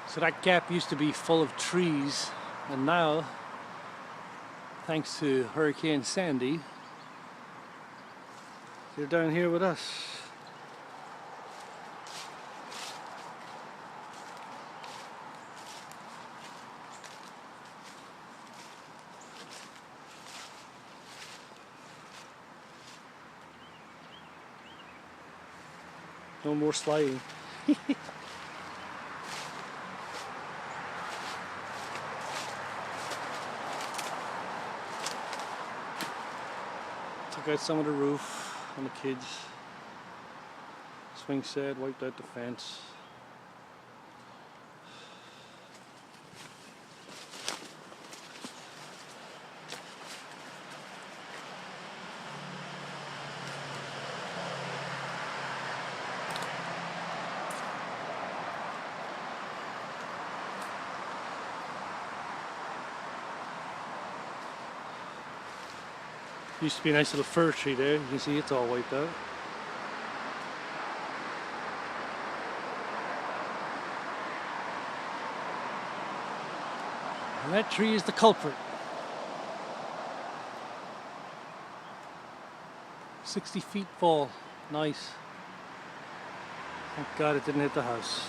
So that gap used to be full of trees, and now, thanks to Hurricane Sandy, they're down here with us. No more sliding. Took out some of the roof on the kids. Swing set, wiped out the fence. Used to be a nice little fir tree there. You can see it's all wiped out. And that tree is the culprit. 60 feet fall. Nice. Thank God it didn't hit the house.